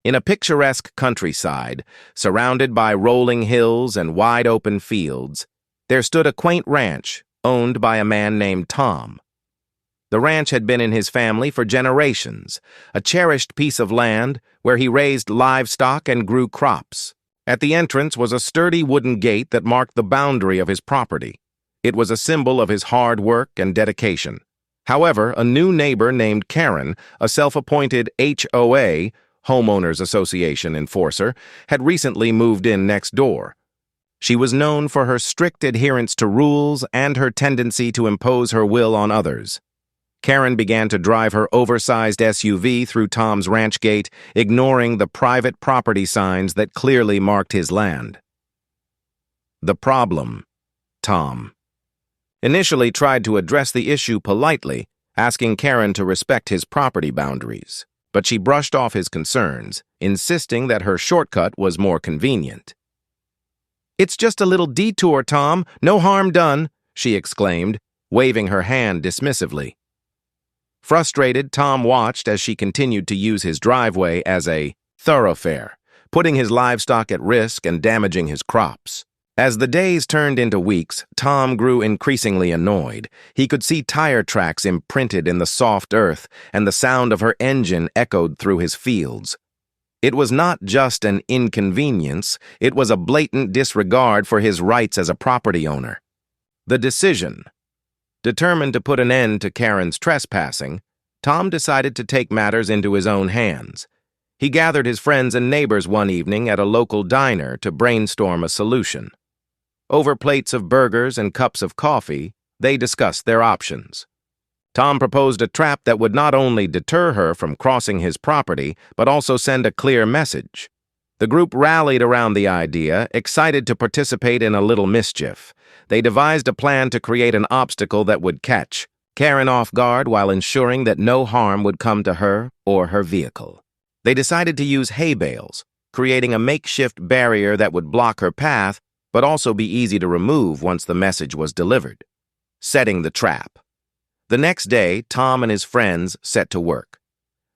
In a picturesque countryside, surrounded by rolling hills and wide-open fields, there stood a quaint ranch owned by a man named Tom. The ranch had been in his family for generations, a cherished piece of land where he raised livestock and grew crops. At the entrance was a sturdy wooden gate that marked the boundary of his property. It was a symbol of his hard work and dedication. However, a new neighbor named Karen, a self-appointed HOA, Homeowners Association enforcer, had recently moved in next door. She was known for her strict adherence to rules and her tendency to impose her will on others. Karen began to drive her oversized SUV through Tom's ranch gate, ignoring the private property signs that clearly marked his land. The problem: Tom initially tried to address the issue politely, asking Karen to respect his property boundaries, but she brushed off his concerns, insisting that her shortcut was more convenient. "It's just a little detour, Tom. No harm done," she exclaimed, waving her hand dismissively. Frustrated, Tom watched as she continued to use his driveway as a thoroughfare, putting his livestock at risk and damaging his crops. As the days turned into weeks, Tom grew increasingly annoyed. He could see tire tracks imprinted in the soft earth, and the sound of her engine echoed through his fields. It was not just an inconvenience, it was a blatant disregard for his rights as a property owner. The decision. Determined to put an end to Karen's trespassing, Tom decided to take matters into his own hands. He gathered his friends and neighbors one evening at a local diner to brainstorm a solution. Over plates of burgers and cups of coffee, they discussed their options. Tom proposed a trap that would not only deter her from crossing his property, but also send a clear message. The group rallied around the idea, excited to participate in a little mischief. They devised a plan to create an obstacle that would catch Karen off guard while ensuring that no harm would come to her or her vehicle. They decided to use hay bales, creating a makeshift barrier that would block her path, but also be easy to remove once the message was delivered. Setting the trap. The next day, Tom and his friends set to work.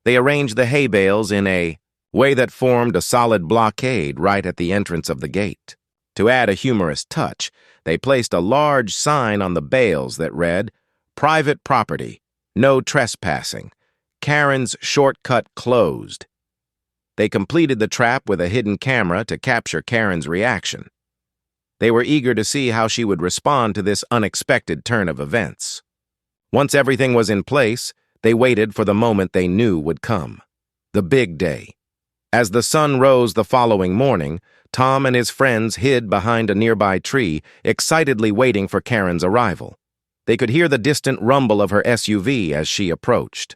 They arranged the hay bales in a way that formed a solid blockade right at the entrance of the gate. To add a humorous touch, they placed a large sign on the bales that read, "Private property, no trespassing, Karen's shortcut closed." They completed the trap with a hidden camera to capture Karen's reaction. They were eager to see how she would respond to this unexpected turn of events. Once everything was in place, they waited for the moment they knew would come. The big day. As the sun rose the following morning, Tom and his friends hid behind a nearby tree, excitedly waiting for Karen's arrival. They could hear the distant rumble of her SUV as she approached.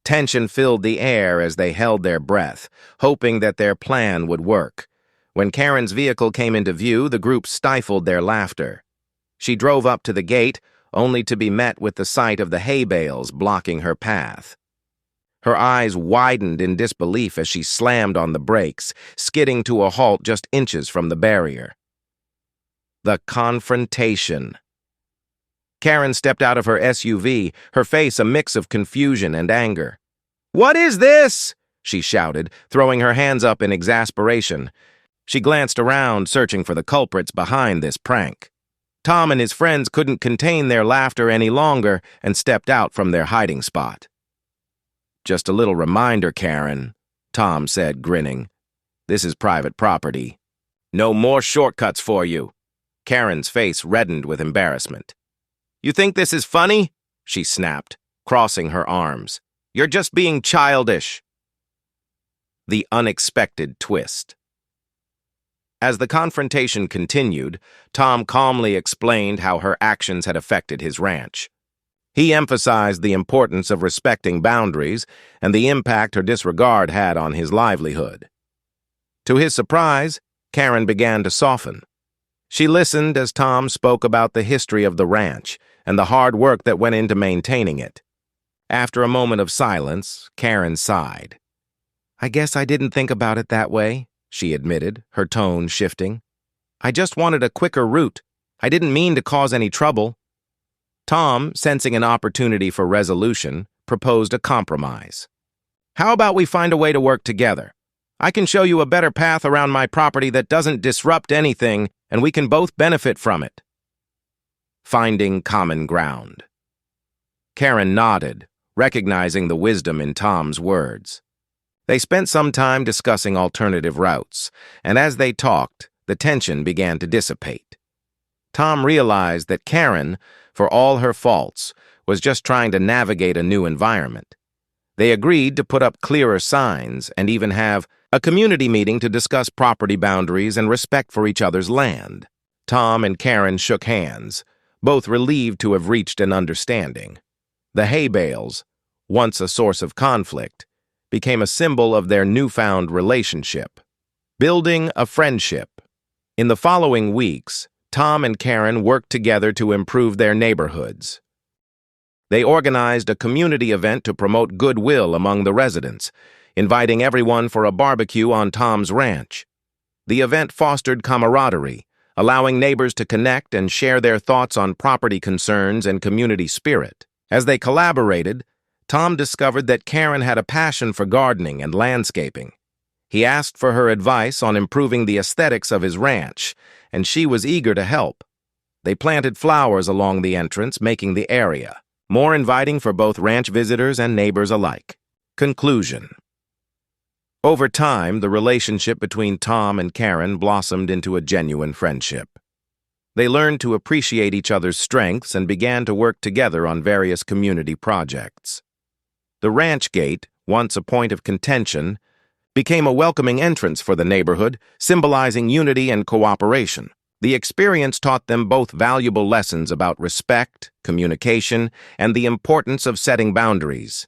Tension filled the air as they held their breath, hoping that their plan would work. When Karen's vehicle came into view, the group stifled their laughter. She drove up to the gate, only to be met with the sight of the hay bales blocking her path. Her eyes widened in disbelief as she slammed on the brakes, skidding to a halt just inches from the barrier. The confrontation. Karen stepped out of her SUV, her face a mix of confusion and anger. "What is this?" she shouted, throwing her hands up in exasperation. She glanced around, searching for the culprits behind this prank. Tom and his friends couldn't contain their laughter any longer and stepped out from their hiding spot. "Just a little reminder, Karen," Tom said, grinning. "This is private property. No more shortcuts for you." Karen's face reddened with embarrassment. "You think this is funny?" she snapped, crossing her arms. "You're just being childish." The unexpected twist. As the confrontation continued, Tom calmly explained how her actions had affected his ranch. He emphasized the importance of respecting boundaries and the impact her disregard had on his livelihood. To his surprise, Karen began to soften. She listened as Tom spoke about the history of the ranch and the hard work that went into maintaining it. After a moment of silence, Karen sighed. "I guess I didn't think about it that way," she admitted, her tone shifting. "I just wanted a quicker route. I didn't mean to cause any trouble." Tom, sensing an opportunity for resolution, proposed a compromise. "How about we find a way to work together? I can show you a better path around my property that doesn't disrupt anything, and we can both benefit from it. Finding common ground. Karen nodded, recognizing the wisdom in Tom's words. They spent some time discussing alternative routes, and as they talked, the tension began to dissipate. Tom realized that Karen, for all her faults, was just trying to navigate a new environment. They agreed to put up clearer signs and even have a community meeting to discuss property boundaries and respect for each other's land. Tom and Karen shook hands, both relieved to have reached an understanding. The hay bales, once a source of conflict, became a symbol of their newfound relationship. Building a friendship. In the following weeks, Tom and Karen worked together to improve their neighborhoods. They organized a community event to promote goodwill among the residents, inviting everyone for a barbecue on Tom's ranch. The event fostered camaraderie, allowing neighbors to connect and share their thoughts on property concerns and community spirit. As they collaborated, Tom discovered that Karen had a passion for gardening and landscaping. He asked for her advice on improving the aesthetics of his ranch, and she was eager to help. They planted flowers along the entrance, making the area more inviting for both ranch visitors and neighbors alike. Conclusion. Over time, the relationship between Tom and Karen blossomed into a genuine friendship. They learned to appreciate each other's strengths and began to work together on various community projects. The ranch gate, once a point of contention, became a welcoming entrance for the neighborhood, symbolizing unity and cooperation. The experience taught them both valuable lessons about respect, communication, and the importance of setting boundaries.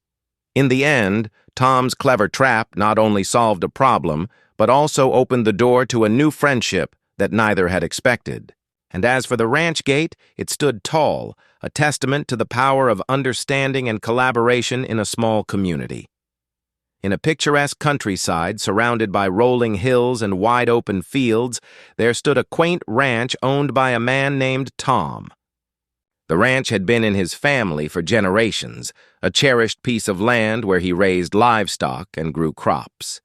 In the end, Tom's clever trap not only solved a problem, but also opened the door to a new friendship that neither had expected. And as for the ranch gate, it stood tall, a testament to the power of understanding and collaboration in a small community. In a picturesque countryside surrounded by rolling hills and wide-open fields, there stood a quaint ranch owned by a man named Tom. The ranch had been in his family for generations, a cherished piece of land where he raised livestock and grew crops.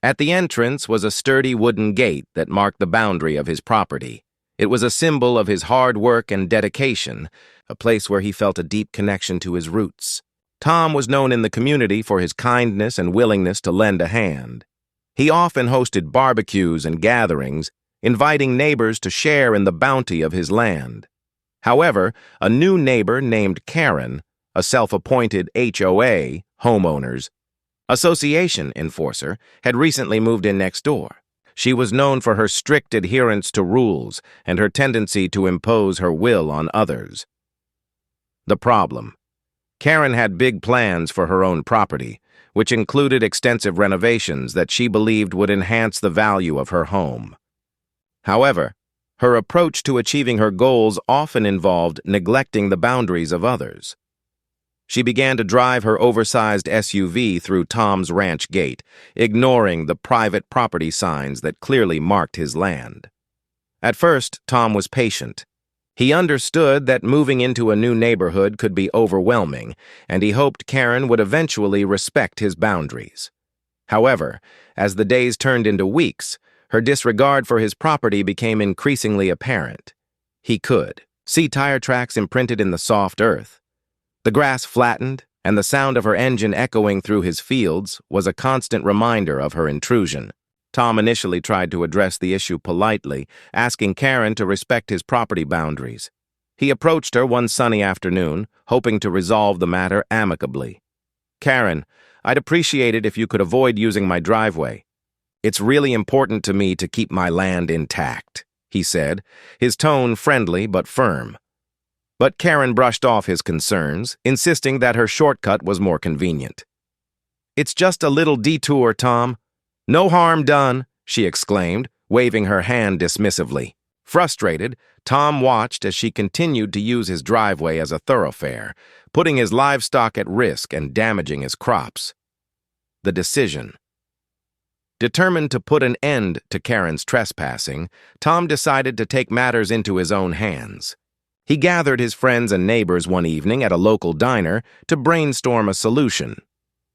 At the entrance was a sturdy wooden gate that marked the boundary of his property. It was a symbol of his hard work and dedication, a place where he felt a deep connection to his roots. Tom was known in the community for his kindness and willingness to lend a hand. He often hosted barbecues and gatherings, inviting neighbors to share in the bounty of his land. However, a new neighbor named Karen, a self-appointed HOA, homeowners association enforcer, had recently moved in next door. She was known for her strict adherence to rules and her tendency to impose her will on others. The problem. Karen had big plans for her own property, which included extensive renovations that she believed would enhance the value of her home. However, her approach to achieving her goals often involved neglecting the boundaries of others. She began to drive her oversized SUV through Tom's ranch gate, ignoring the private property signs that clearly marked his land. At first, Tom was patient. He understood that moving into a new neighborhood could be overwhelming, and he hoped Karen would eventually respect his boundaries. However, as the days turned into weeks, her disregard for his property became increasingly apparent. He could see tire tracks imprinted in the soft earth. The grass flattened, and the sound of her engine echoing through his fields was a constant reminder of her intrusion. Tom initially tried to address the issue politely, asking Karen to respect his property boundaries. He approached her one sunny afternoon, hoping to resolve the matter amicably. "Karen, I'd appreciate it if you could avoid using my driveway. It's really important to me to keep my land intact," he said, his tone friendly but firm. But Karen brushed off his concerns, insisting that her shortcut was more convenient. "It's just a little detour, Tom. No harm done," she exclaimed, waving her hand dismissively. Frustrated, Tom watched as she continued to use his driveway as a thoroughfare, putting his livestock at risk and damaging his crops. The decision. Determined to put an end to Karen's trespassing, Tom decided to take matters into his own hands. He gathered his friends and neighbors one evening at a local diner to brainstorm a solution.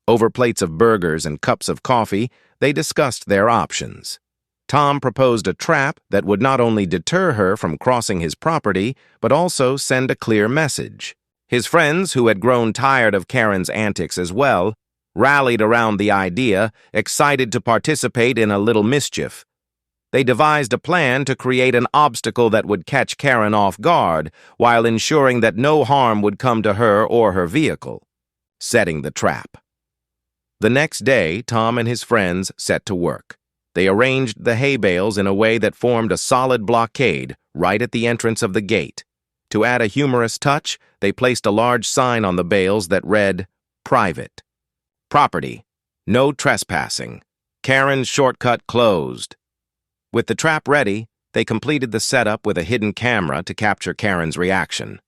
Over plates of burgers and cups of coffee, they discussed their options. Tom proposed a trap that would not only deter her from crossing his property, but also send a clear message. His friends, who had grown tired of Karen's antics as well, rallied around the idea, excited to participate in a little mischief. They devised a plan to create an obstacle that would catch Karen off guard while ensuring that no harm would come to her or her vehicle. Setting the trap. The next day, Tom and his friends set to work. They arranged the hay bales in a way that formed a solid blockade right at the entrance of the gate. To add a humorous touch, they placed a large sign on the bales that read, "Private. Property. No trespassing. Karen's shortcut closed." With the trap ready, they completed the setup with a hidden camera to capture Karen's reaction.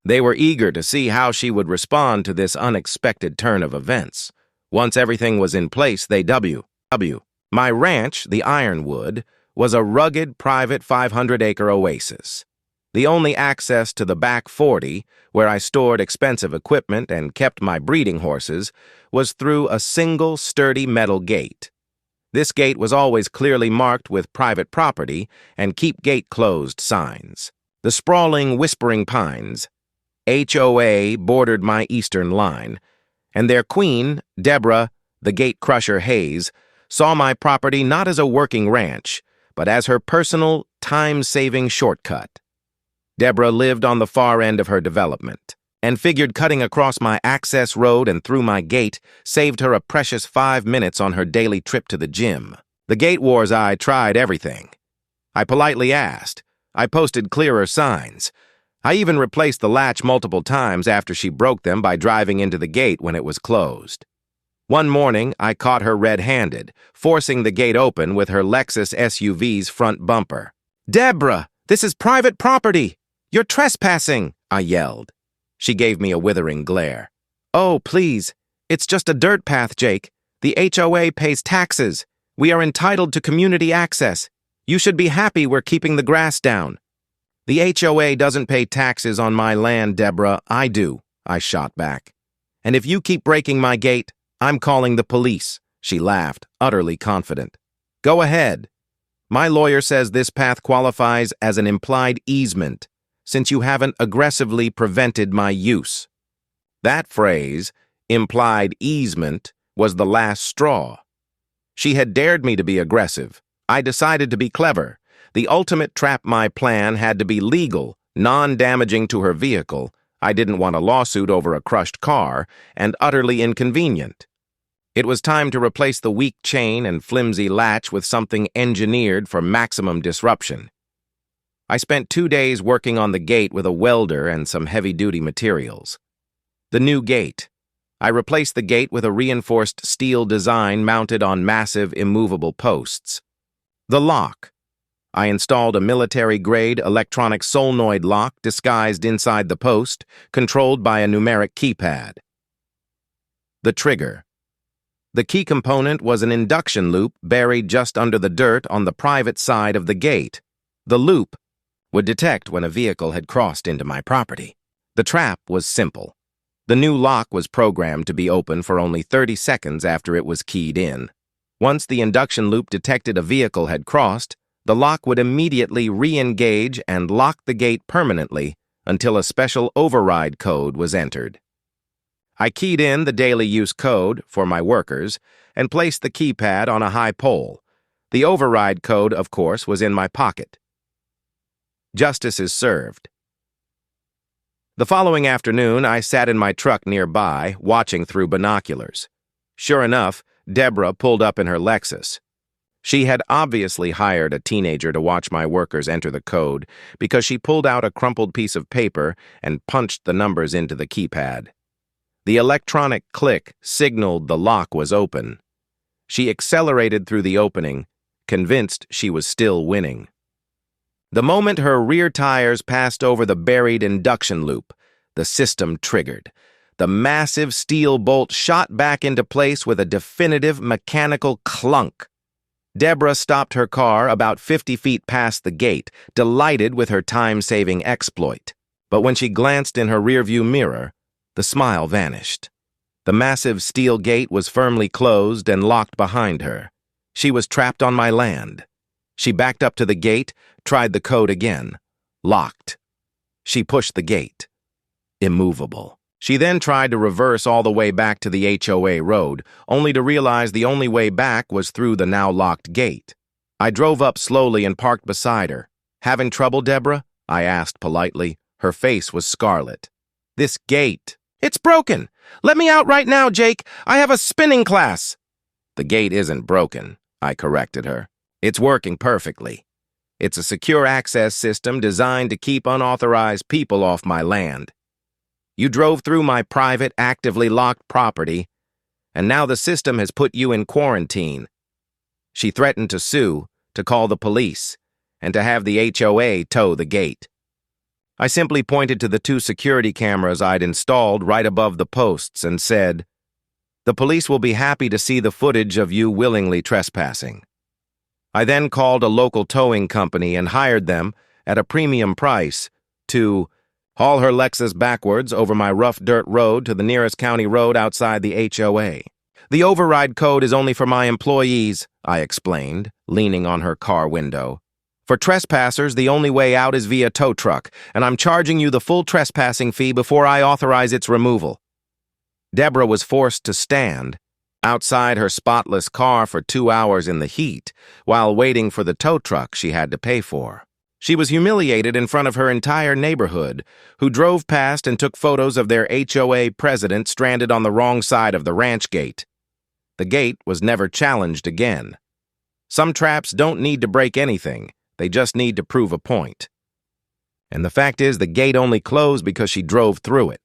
They were eager to see how she would respond to this unexpected turn of events. Once everything was in place, they My ranch, the Ironwood, was a rugged, private 500-acre oasis. The only access to the back 40, where I stored expensive equipment and kept my breeding horses, was through a single, sturdy metal gate. This gate was always clearly marked with private property and keep gate closed signs. The sprawling, whispering pines, HOA, bordered my eastern line, and their queen, Deborah, the gate crusher Hayes, saw my property not as a working ranch, but as her personal, time-saving shortcut. Deborah lived on the far end of her development, and figured cutting across my access road and through my gate saved her a precious 5 minutes on her daily trip to the gym. The gate wars I tried everything. I politely asked. I posted clearer signs. I even replaced the latch multiple times after she broke them by driving into the gate when it was closed. One morning, I caught her red-handed, forcing the gate open with her Lexus SUV's front bumper. "Deborah, this is private property! You're trespassing!" I yelled. She gave me a withering glare. "Oh, please. It's just a dirt path, Jake. The HOA pays taxes. We are entitled to community access. You should be happy we're keeping the grass down." "The HOA doesn't pay taxes on my land, Deborah. I do," I shot back. "And if you keep breaking my gate, I'm calling the police," she laughed, utterly confident. "Go ahead. My lawyer says this path qualifies as an implied easement, since you haven't aggressively prevented my use." That phrase, implied easement, was the last straw. She had dared me to be aggressive. I decided to be clever. The ultimate trap my plan had to be legal, non-damaging to her vehicle. I didn't want a lawsuit over a crushed car, and utterly inconvenient. It was time to replace the weak chain and flimsy latch with something engineered for maximum disruption. I spent 2 days working on the gate with a welder and some heavy-duty materials. The new gate. I replaced the gate with a reinforced steel design mounted on massive, immovable posts. The lock. I installed a military-grade electronic solenoid lock disguised inside the post, controlled by a numeric keypad. The trigger. The key component was an induction loop buried just under the dirt on the private side of the gate. The loop would detect when a vehicle had crossed into my property. The trap was simple. The new lock was programmed to be open for only 30 seconds after it was keyed in. Once the induction loop detected a vehicle had crossed, the lock would immediately re-engage and lock the gate permanently until a special override code was entered. I keyed in the daily use code for my workers and placed the keypad on a high pole. The override code, of course, was in my pocket. Justice is served. The following afternoon, I sat in my truck nearby, watching through binoculars. Sure enough, Deborah pulled up in her Lexus. She had obviously hired a teenager to watch my workers enter the code because she pulled out a crumpled piece of paper and punched the numbers into the keypad. The electronic click signaled the lock was open. She accelerated through the opening, convinced she was still winning. The moment her rear tires passed over the buried induction loop, the system triggered. The massive steel bolt shot back into place with a definitive mechanical clunk. Deborah stopped her car about 50 feet past the gate, delighted with her time-saving exploit. But when she glanced in her rearview mirror, the smile vanished. The massive steel gate was firmly closed and locked behind her. She was trapped on my land. She backed up to the gate, tried the code again. Locked. She pushed the gate. Immovable. She then tried to reverse all the way back to the HOA road, only to realize the only way back was through the now locked gate. I drove up slowly and parked beside her. "Having trouble, Deborah?" I asked politely. Her face was scarlet. "This gate. It's broken. Let me out right now, Jake. I have a spinning class." "The gate isn't broken," I corrected her. "It's working perfectly. It's a secure access system designed to keep unauthorized people off my land. You drove through my private, actively locked property, and now the system has put you in quarantine." She threatened to sue, to call the police, and to have the HOA tow the gate. I simply pointed to the 2 security cameras I'd installed right above the posts and said, "The police will be happy to see the footage of you willingly trespassing." I then called a local towing company and hired them, at a premium price, to haul her Lexus backwards over my rough dirt road to the nearest county road outside the HOA. "The override code is only for my employees," I explained, leaning on her car window. "For trespassers, the only way out is via tow truck, and I'm charging you the full trespassing fee before I authorize its removal." Deborah was forced to stand outside her spotless car for 2 hours in the heat, while waiting for the tow truck she had to pay for. She was humiliated in front of her entire neighborhood, who drove past and took photos of their HOA president stranded on the wrong side of the ranch gate. The gate was never challenged again. Some traps don't need to break anything, they just need to prove a point. And the fact is, the gate only closed because she drove through it.